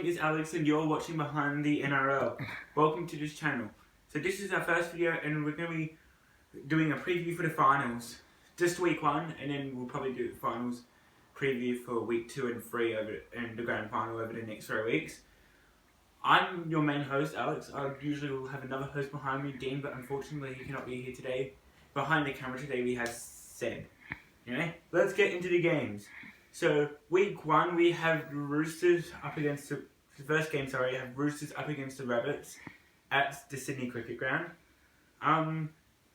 is Alex and you're watching Behind the NRL. Welcome to this channel. So this is our first video and we're going to be doing a preview for the finals. Just week 1 and then we'll probably do the finals preview for week 2 and 3 and the grand final over the next 3 weeks. I'm your main host, Alex. I usually will have another host behind me, Dean, but unfortunately he cannot be here today. Behind the camera today we have Seb. Okay, let's get into the games. So week 1 we have Roosters up against the first game. Sorry, have Roosters up against the Rabbits at the Sydney Cricket Ground.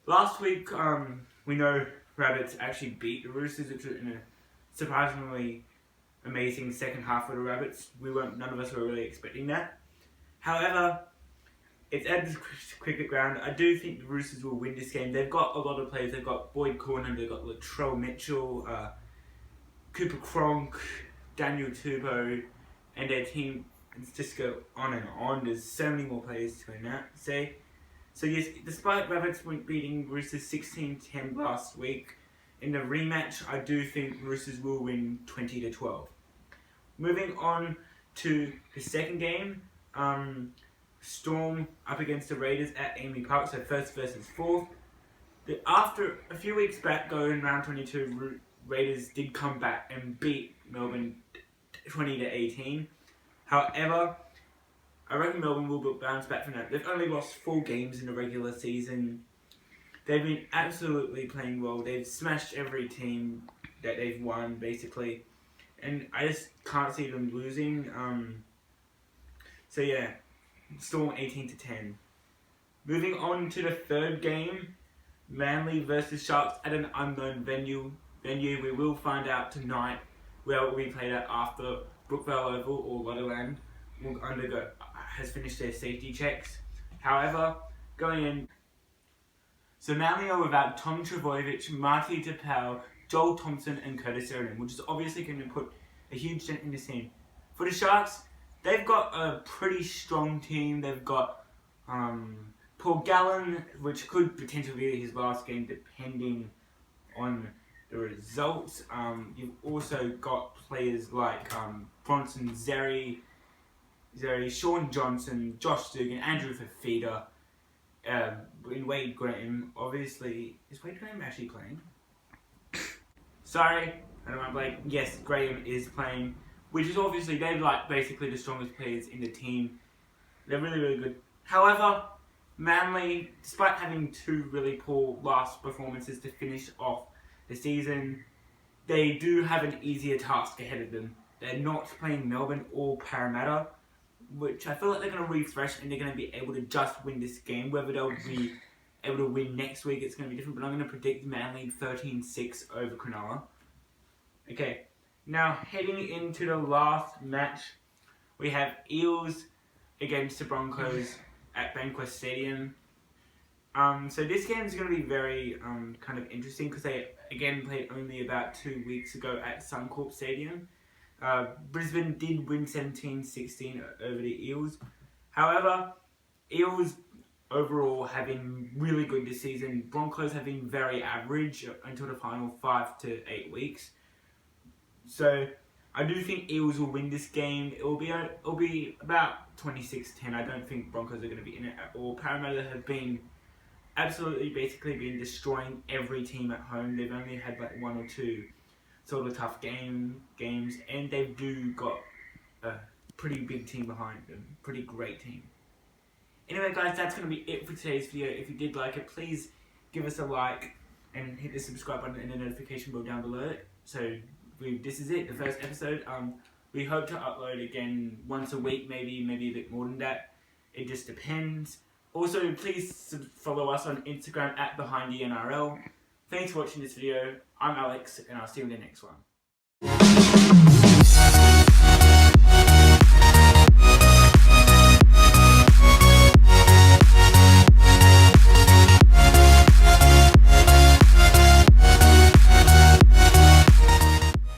Last week we know Rabbits actually beat the Roosters, which was in a surprisingly amazing second half for the Rabbits. None of us were really expecting that. However, it's at the Cricket Ground. I do think the Roosters will win this game. They've got a lot of players. They've got Boyd Corner, they've got Latrell Mitchell, Cooper Cronk, Daniel Tupou, and their team. Let's just go on and on. There's so many more players to say. So yes, despite Rabbits beating Roosters 16-10 last week, in the rematch, I do think Roosters will win 20-12. Moving on to the second game, Storm up against the Raiders at AAMI Park, so first versus fourth. After a few weeks back, going round 22, Raiders did come back and beat Melbourne 20-18. However, I reckon Melbourne will bounce back from that. They've only lost 4 games in the regular season. They've been absolutely playing well. They've smashed every team that they've won, basically. And I just can't see them losing. So yeah, Storm 18-10. Moving on to the third game, Manly versus Sharks at an unknown venue. We will find out tonight where it will be played at after Brookvale Oval or Lotterland has finished their safety checks. However, going in, so Manly are without Tom Trbojevic, Marty Tapau, Joel Thompson and Curtis Sheridan, which is obviously going to put a huge dent in the team. For the Sharks, they've got a pretty strong team. They've got Paul Gallen, which could potentially be his last game depending on the results. You've also got players like Bronson Xerri, Sean Johnson, Josh Dugan, Andrew Fafita, and Wade Graham. Obviously, is Wade Graham actually playing? Sorry, I don't mind. Like, yes, Graham is playing, which is obviously they're like basically the strongest players in the team. They're really, really good. However, Manly, despite having 2 really poor last performances to finish off the season, they do have an easier task ahead of them. They're not playing Melbourne or Parramatta, which I feel like they're going to refresh and they're going to be able to just win this game. Whether they'll be able to win next week, it's going to be different, but I'm going to predict Manly 13-6 over Cronulla. Okay, now heading into the last match, we have Eels against the Broncos at Bankwest Stadium. So this game is going to be very kind of interesting because they again played only about 2 weeks ago at Suncorp Stadium. Brisbane did win 17-16 over the Eels. However, Eels overall have been really good this season. Broncos have been very average until the final 5 to 8 weeks. So I do think Eels will win this game. It'll be about 26-10. I don't think Broncos are going to be in it at all. Parramatta have been basically been destroying every team at home. They've only had like 1 or 2 sort of tough games, and they do got a pretty big team behind them. Pretty great team. Anyway guys, that's going to be it for today's video. If you did like it, please give us a like and hit the subscribe button and the notification bell down below. So this is it, the first episode. We hope to upload again once a week, maybe a bit more than that. It just depends. Also, please follow us on Instagram at BehindTheNRL. Thanks for watching this video. I'm Alex, and I'll see you in the next one.